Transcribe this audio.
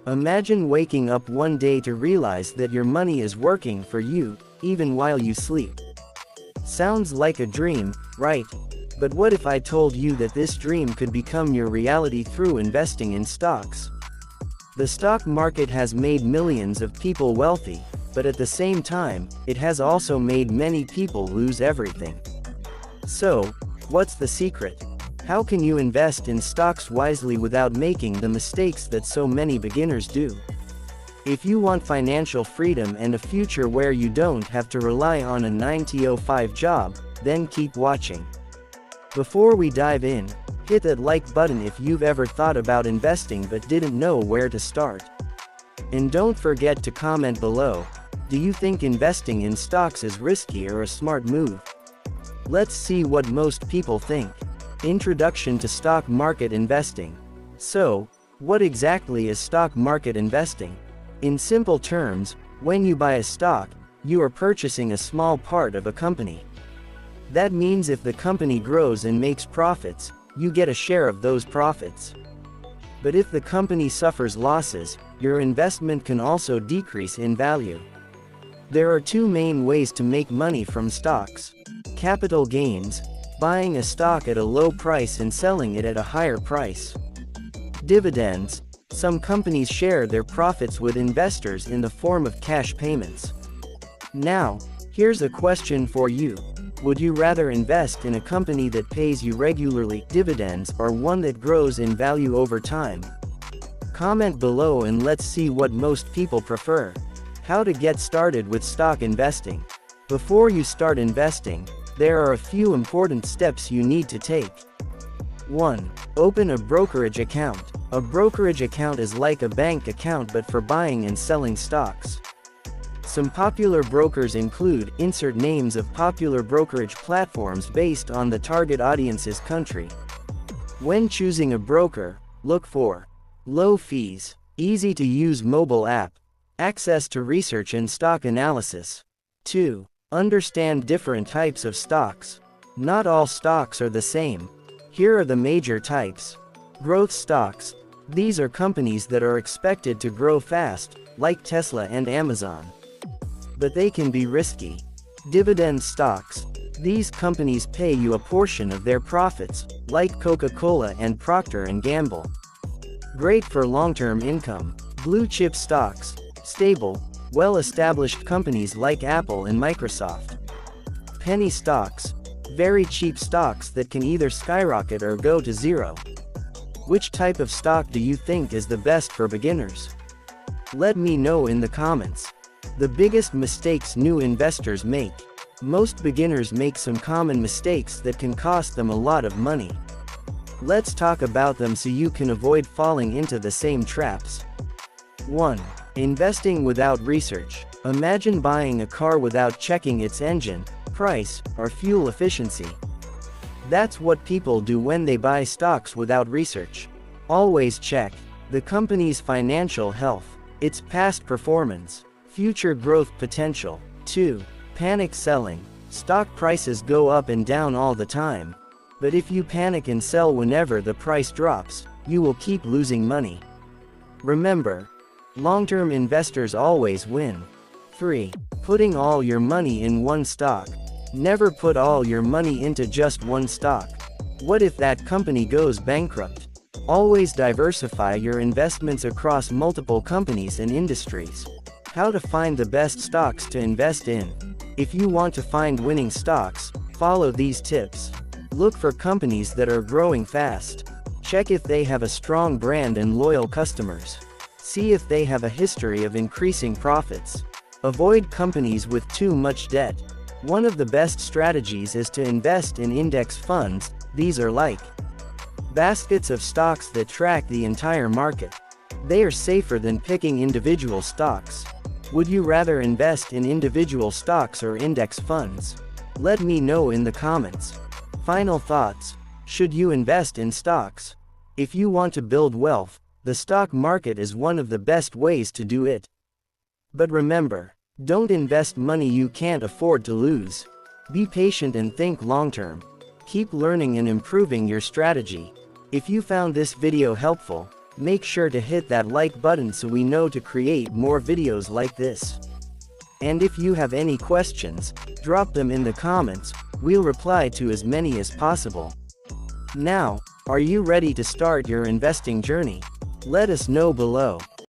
Imagine waking up one day to realize that your money is working for you, even while you sleep. Sounds like a dream, right? But what if I told you that this dream could become your reality through investing in stocks? The stock market has made millions of people wealthy, but at the same time, it has also made many people lose everything. So, what's the secret? How can you invest in stocks wisely without making the mistakes that so many beginners do? If you want financial freedom and a future where you don't have to rely on a 9-to-5 job, then keep watching. Before we dive in, hit that like button if you've ever thought about investing but didn't know where to start. And don't forget to comment below, do you think investing in stocks is risky or a smart move? Let's see what most people think. Introduction to stock market investing. So, what exactly is stock market investing? In simple terms, when you buy a stock, you are purchasing a small part of a company. That means if the company grows and makes profits, you get a share of those profits. But if the company suffers losses, your investment can also decrease in value. There are two main ways to make money from stocks. Capital gains, buying a stock at a low price and selling it at a higher price. Dividends, some companies share their profits with investors in the form of cash payments. Now, here's a question for you. Would you rather invest in a company that pays you regularly dividends or one that grows in value over time? Comment below and let's see what most people prefer. How to get started with stock investing. Before you start investing, there are a few important steps you need to take. 1. Open a brokerage account. A brokerage account is like a bank account but for buying and selling stocks. Some popular brokers include, insert names of popular brokerage platforms based on the target audience's country. When choosing a broker, look for low fees, easy to use mobile app, access to research and stock analysis. 2. Understand different types of stocks. Not all stocks are the same. Here are the major types. Growth stocks. These are companies that are expected to grow fast, like Tesla and Amazon. But they can be risky. Dividend stocks. These companies pay you a portion of their profits, like Coca-Cola and Procter & Gamble. Great for long-term income. Blue chip stocks. Stable, well-established companies like Apple and Microsoft. Penny stocks. Very cheap stocks that can either skyrocket or go to zero. Which type of stock do you think is the best for beginners? Let me know in the comments. The biggest mistakes new investors make. Most beginners make some common mistakes that can cost them a lot of money. Let's talk about them so you can avoid falling into the same traps. 1. Investing without research. Imagine buying a car without checking its engine, price, or fuel efficiency. That's what people do when they buy stocks without research. Always check the company's financial health, its past performance, future growth potential. 2. Panic selling. Stock prices go up and down all the time. But if you panic and sell whenever the price drops, you will keep losing money. Remember, long-term investors always win. 3. Putting all your money in one stock. Never put all your money into just one stock. What if that company goes bankrupt? Always diversify your investments across multiple companies and industries. How to find the best stocks to invest in. If you want to find winning stocks, follow these tips. Look for companies that are growing fast. Check if they have a strong brand and loyal customers. See if they have a history of increasing profits. Avoid companies with too much debt. One of the best strategies is to invest in index funds. These are like baskets of stocks that track the entire market. They are safer than picking individual stocks. Would you rather invest in individual stocks or index funds? Let me know in the comments. Final thoughts. Should you invest in stocks? If you want to build wealth, the stock market is one of the best ways to do it. But remember, don't invest money you can't afford to lose. Be patient and think long-term. Keep learning and improving your strategy. If you found this video helpful, Make sure to hit that like button so we know to create more videos like this. And if you have any questions, drop them in the comments, we'll reply to as many as possible. Now, are you ready to start your investing journey? Let us know below.